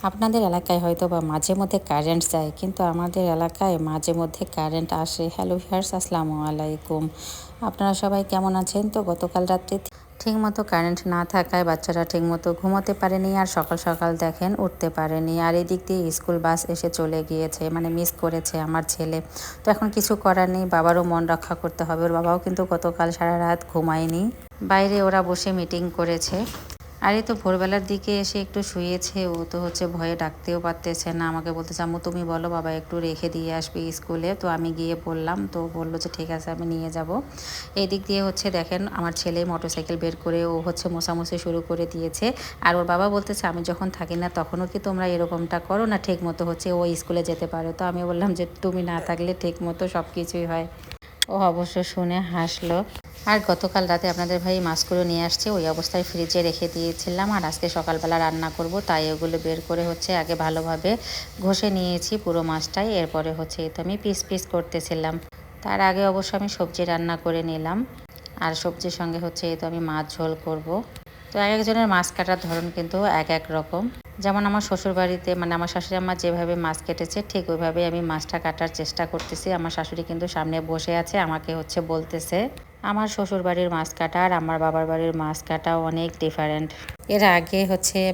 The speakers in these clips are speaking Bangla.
আপনাদের এলাকায় হয়তো বা মাঝে মধ্যে কারেন্ট যায়, কিন্তু আমাদের এলাকায় মাঝে মধ্যে কারেন্ট আসে। হ্যালো ভিউয়ার্স, আসসালামু আলাইকুম। আপনারা সবাই কেমন আছেন? তো গতকাল রাত্রে ঠিকমতো কারেন্ট না থাকায় বাচ্চারা ঠিকমতো ঘুমোতে পারেনি, আর সকাল সকাল দেখেন উঠতে পারেনি। আর এদিক দিয়ে স্কুল বাস এসে চলে গিয়েছে, মানে মিস করেছে আমার ছেলে। তো এখন কিছু করার নেই, বাবারও মন রক্ষা করতে হবে। ওর বাবাও কিন্তু গতকাল সারা রাত ঘুমায়নি, বাইরে ওরা বসে মিটিং করেছে। আর এই তো ভোরবেলার দিকে এসে একটু শুয়েছে। ও তো ভয়ে ডাকতেও পারতেছে না, আমাকে বলতেছে আম্মু তুমি বলো বাবা একটু রেখে দিয়ে আসবে স্কুলে। তো আমি গিয়ে বললাম, তো বললো যে ঠিক আছে আমি নিয়ে যাব। এই দিক দিয়ে দেখেন আমার ছেলে মোটরসাইকেল বের করে ও মোছামুছি শুরু করে দিয়েছে। আর ওর বাবা বলতেছে আমি যখন থাকি না তখনও কি তোমরা এরকমটা করো না, ঠিক মতো ও স্কুলে যেতে পারো। তো আমি বললাম যে তুমি না থাকলে ঠিক মতো সব কিছুই হয়। ও অবশ্য শুনে হাসলো। আর গতকাল রাতে আপনাদের ভাই মাছগুলো নিয়ে আসছে, ওই অবস্থায় ফ্রিজে রেখে দিয়েছিলাম। আর আজকে সকালবেলা রান্না করব, তাই ওগুলো বের করে আগে ভালোভাবে ঘষে নিয়েছি পুরো মাছটাই। এরপরে এই তো আমি পিস পিস করতেছিলাম। তার আগে অবশ্য আমি সবজি রান্না করে নিলাম। আর সবজির সঙ্গে এই তো আমি মাছ ঝোল করব। তো এক একজনের মাছ কাটার ধরন কিন্তু এক এক রকম। যেমন আমার শ্বশুরবাড়িতে মানে আমার শাশুড়ি আম্মা যেভাবে মাছ কেটেছে ঠিক ওইভাবেই আমি মাছটা কাটার চেষ্টা করতেছি। আমার শাশুড়ি কিন্তু সামনে বসে আছে, আমাকে বলতেছে। আমার শ্বশুরবাড়ির মাছ কাটা আর আমার বাবার বাড়ির মাছ কাটা অনেক ডিফারেন্ট। এর আগে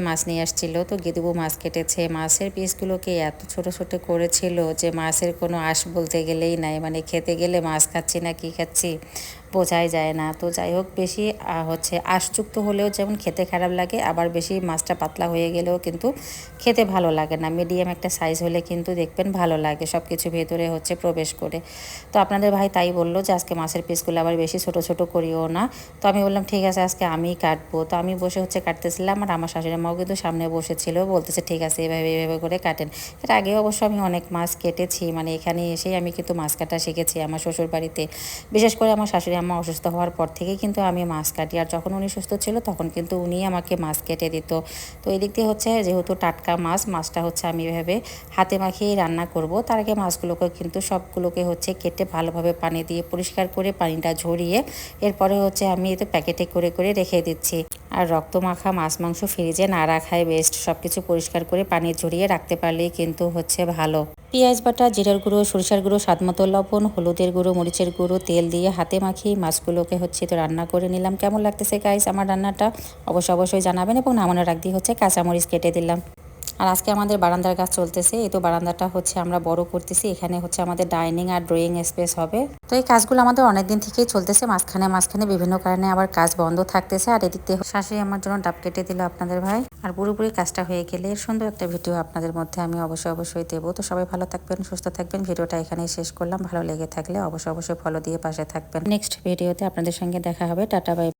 মাছ নিয়ে আসছিল, তো গেদুবু মাছ কেটেছে। মাছের পিসগুলোকে এত ছোট ছোট করেছিল যে মাছের কোনো আঁশ বলতে গেলেই নাই, মানে খেতে গেলে মাছ খাচ্ছি না কি খাচ্ছি বোঝাই যায় না। তো যাই হোক, বেশি আঁশযুক্ত হলেও যেমন খেতে খারাপ লাগে, আবার বেশি মাছটা পাতলা হয়ে গেলেও কিন্তু খেতে ভালো লাগে না। মিডিয়াম একটা সাইজ হলে কিন্তু দেখবেন ভালো লাগে, সব কিছু ভেতরে প্রবেশ করে। তো আপনাদের ভাই তাই বললো যে আজকে মাছের পিসগুলো আবার বেশি ছোট ছোট করিও না। তো আমি বললাম ঠিক আছে আজকে আমিই কাটবো। তো আমি বসে কাটতেছিলাম, আর আমার শাশুড়ি মাও কিন্তু সামনে বসেছিল, বলতেছে ঠিক আছে এভাবে এভাবে করে কাটেন। এর আগে অবশ্য আমি অনেক মাছ কেটেছি, মানে এখানে এসেই আমি কিন্তু মাছ কাটা শিখেছি আমার শ্বশুর বাড়িতে। বিশেষ করে আমার শাশুড়ি আম্মা অসুস্থ হওয়ার পর থেকেই কিন্তু আমি মাছ কাটি, আর যখন উনি সুস্থ ছিল তখন কিন্তু উনিই আমাকে মাছ কেটে দিত। তো এই দিক দিয়ে যেহেতু টাটকা মাছটা আমি এভাবে হাতে মাখিয়ে রান্না করব। তার আগে মাছগুলোকে কিন্তু সবগুলোকে কেটে ভালোভাবে পানি দিয়ে পরিষ্কার করে পানিটা ঝরিয়ে এরপরে আমি এতে প্যাকেটে করে করে রেখে দিচ্ছি। আর রক্ত মাখা মাছ মাংস ফ্রিজে না রাখাই বেস্ট, সব কিছু পরিষ্কার করে পানি ঝরিয়ে রাখতে পারলেই কিন্তু ভালো। পেঁয়াজ বাটা, জিরার গুঁড়ো, সরিষার গুঁড়ো, স্বাদমতো লবণ, হলুদের গুঁড়ো, মরিচের গুঁড়ো, তেল দিয়ে হাতে মাখিয়ে মাছগুলোকে তো রান্না করে নিলাম। কেমন লাগতেছে গাইস আমার রান্নাটা অবশ্যই জানাবেন, এবং নামানোর আগ দিয়ে কাঁচামরিচ কেটে দিলাম। আর আজকে আমাদের বারান্দার কাজ চলতেছে। এই তো বারান্দাটা আমরা বড় করতেছি, এখানে আমাদের ডাইনিং আর ড্রয়িং স্পেস হবে। তো এই কাজগুলো আমাদের অনেক দিন থেকেই চলতেছে, মাঝখানে বিভিন্ন কারণে আবার কাজ বন্ধ থাকতেছে। আর এদিক দিয়ে শাশুড়ি আমার জন্য ডাব কেটে দিল আপনাদের ভাই। আর পুরোপুরি কাজটা হয়ে গেলে এর সুন্দর একটা ভিডিও আপনাদের মধ্যে আমি অবশ্যই দেবো। তো সবাই ভালো থাকবেন, সুস্থ থাকবেন। ভিডিওটা এখানেই শেষ করলাম। ভালো লেগে থাকলে অবশ্যই ফলো দিয়ে পাশে থাকবেন। নেক্সট ভিডিওতে আপনাদের সঙ্গে দেখা হবে। Tata bye.